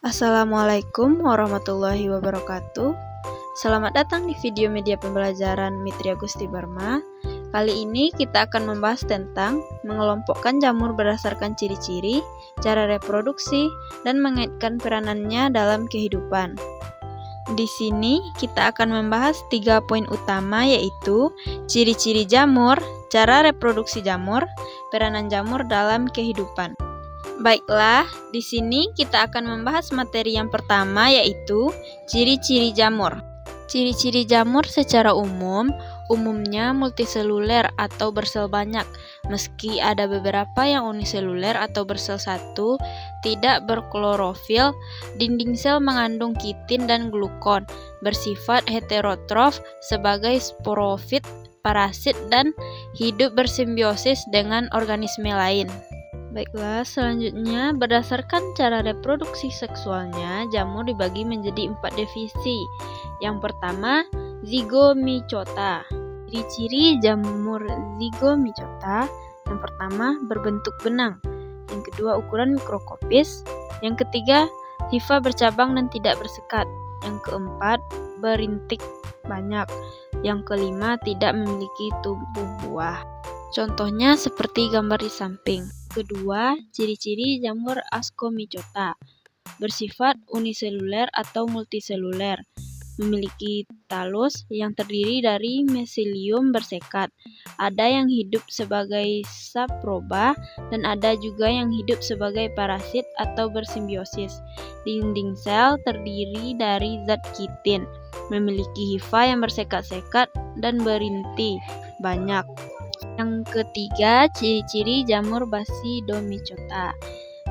Assalamualaikum warahmatullahi wabarakatuh. Selamat datang di video media pembelajaran Mitria Gusti Barma. Kali ini kita akan membahas tentang mengelompokkan jamur berdasarkan ciri-ciri, cara reproduksi, dan mengaitkan peranannya dalam kehidupan. Di sini kita akan membahas 3 poin utama, yaitu ciri-ciri jamur, cara reproduksi jamur, peranan jamur dalam kehidupan. Baiklah, di sini kita akan membahas materi yang pertama, yaitu ciri-ciri jamur. Ciri-ciri jamur secara umumnya multiseluler atau bersel banyak, meski ada beberapa yang uniseluler atau bersel satu, tidak berklorofil, dinding sel mengandung kitin dan glukon, bersifat heterotrof sebagai sporofit, parasit, dan hidup bersimbiosis dengan organisme lain. Baiklah, selanjutnya berdasarkan cara reproduksi seksualnya, jamur dibagi menjadi 4 divisi. Yang pertama, zigomycota. Ciri-ciri jamur zigomycota: yang pertama, berbentuk benang. Yang kedua, ukuran mikroskopis. Yang ketiga, hifa bercabang dan tidak bersekat. Yang keempat, berintik banyak. Yang kelima, tidak memiliki tubuh buah. Contohnya seperti gambar di samping. Kedua, ciri-ciri jamur ascomycota: bersifat uniseluler atau multiseluler, memiliki talus yang terdiri dari mesilium bersekat. Ada yang hidup sebagai saproba dan ada juga yang hidup sebagai parasit atau bersimbiosis. Dinding sel terdiri dari zat kitin, memiliki hifa yang bersekat-sekat dan berinti banyak. Yang ketiga, ciri-ciri jamur basidomycota: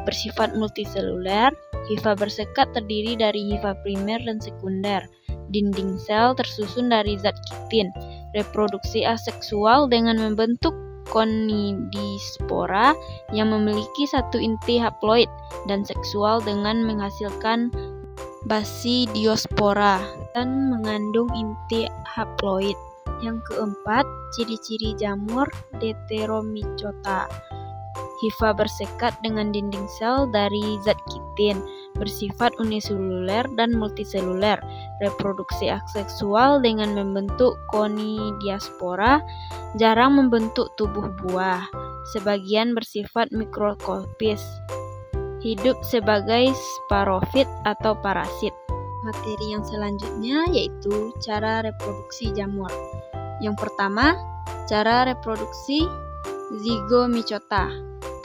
bersifat multiseluler, hifa bersekat terdiri dari hifa primer dan sekunder. Dinding sel tersusun dari zat kitin. Reproduksi aseksual dengan membentuk konidispora yang memiliki satu inti haploid, dan seksual dengan menghasilkan basidiospora dan mengandung inti haploid. Yang keempat, ciri-ciri jamur deuteromycota: hifa bersekat dengan dinding sel dari zat kitin, bersifat uniseluler dan multiseluler. Reproduksi aseksual dengan membentuk konidiaspora, jarang membentuk tubuh buah. Sebagian bersifat mikroskopis. Hidup sebagai sporofit atau parasit. Materi yang selanjutnya yaitu cara reproduksi jamur. Yang pertama, cara reproduksi zigomycota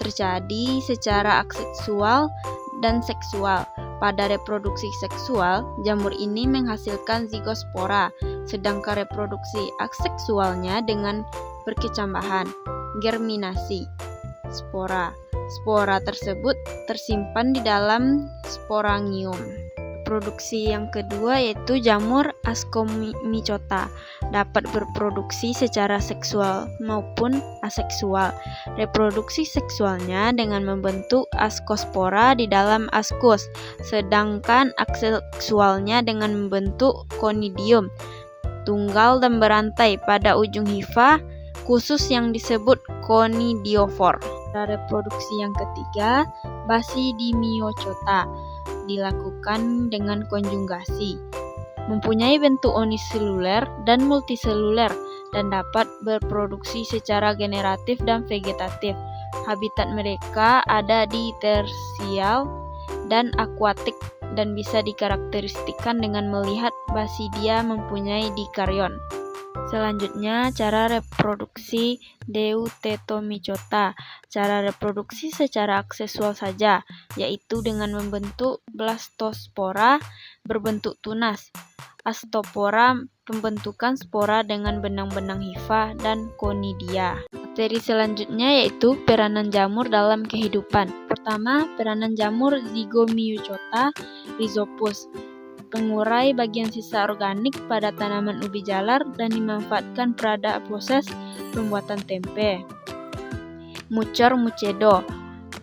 terjadi secara aseksual dan seksual. Pada reproduksi seksual, jamur ini menghasilkan zigospora, sedangkan reproduksi aseksualnya dengan berkecambahan, germinasi, spora. Spora tersebut tersimpan di dalam sporangium. Reproduksi yang kedua yaitu jamur ascomycota, dapat berproduksi secara seksual maupun aseksual. Reproduksi seksualnya dengan membentuk ascospora di dalam ascus, sedangkan aseksualnya dengan membentuk conidium, tunggal dan berantai pada ujung hifa khusus yang disebut conidiofor. Reproduksi yang ketiga, basidimycota, dilakukan dengan konjugasi. Mempunyai bentuk uniseluler dan multiseluler dan dapat berproduksi secara generatif dan vegetatif. Habitat mereka ada di tersial dan akuatik dan bisa dikarakteristikkan dengan melihat basidia mempunyai dikarion. Selanjutnya, cara reproduksi deutetomycota. Cara reproduksi secara aseksual saja, yaitu dengan membentuk blastospora berbentuk tunas, astopora pembentukan spora dengan benang-benang hifa, dan konidia. Materi selanjutnya yaitu peranan jamur dalam kehidupan. Pertama, peranan jamur zigomycota rhizopus: pengurai bagian sisa organik pada tanaman ubi jalar dan dimanfaatkan pada proses pembuatan tempe. Mucor mucedo: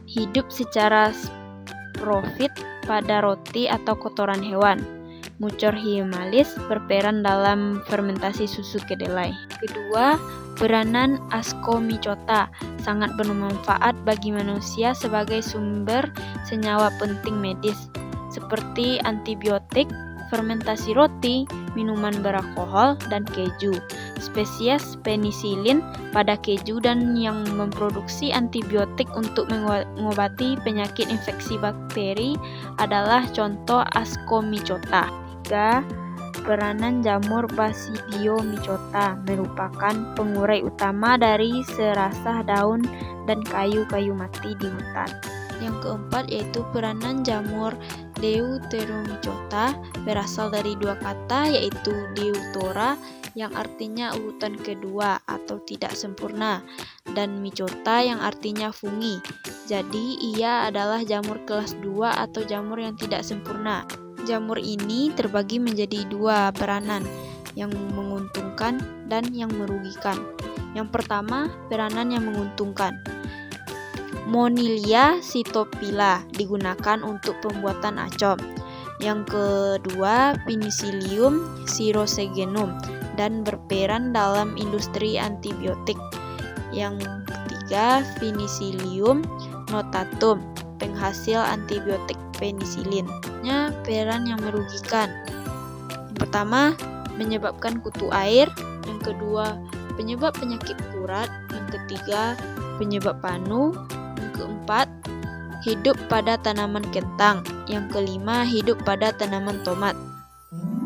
hidup secara sporofit pada roti atau kotoran hewan. Mucor hyemalis berperan dalam fermentasi susu kedelai. Kedua, peranan ascomycota sangat bermanfaat bagi manusia sebagai sumber senyawa penting medis. seperti antibiotik, fermentasi roti, minuman beralkohol, dan keju. Spesies penisilin pada keju dan yang memproduksi antibiotik untuk mengobati penyakit infeksi bakteri adalah contoh Ascomycota. 3. Peranan jamur Basidiomycota merupakan pengurai utama dari serasah daun dan kayu-kayu mati di hutan. Yang keempat yaitu peranan jamur Deuteromycota berasal dari dua kata yaitu deutera yang artinya urutan kedua atau tidak sempurna dan mycota yang artinya fungi. Jadi ia adalah jamur kelas 2 atau jamur yang tidak sempurna. Jamur ini terbagi menjadi dua peranan, yang menguntungkan dan yang merugikan. Yang pertama, peranan yang menguntungkan. Monilia cytophylla digunakan untuk pembuatan acom. Yang kedua, Penicillium syrosegenum dan berperan dalam industri antibiotik. Yang ketiga, Penicillium notatum, penghasil antibiotik penisilin. Peran yang merugikan. Yang pertama, menyebabkan kutu air. Yang kedua, penyebab penyakit kurat. Yang ketiga, penyebab panu. Yang keempat, hidup pada tanaman kentang. Yang kelima, hidup pada tanaman tomat.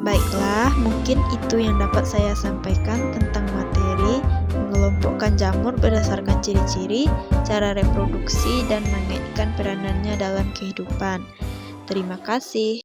Baiklah, mungkin itu yang dapat saya sampaikan tentang materi mengelompokkan jamur berdasarkan ciri-ciri, cara reproduksi, dan mengaitkan peranannya dalam kehidupan. Terima kasih.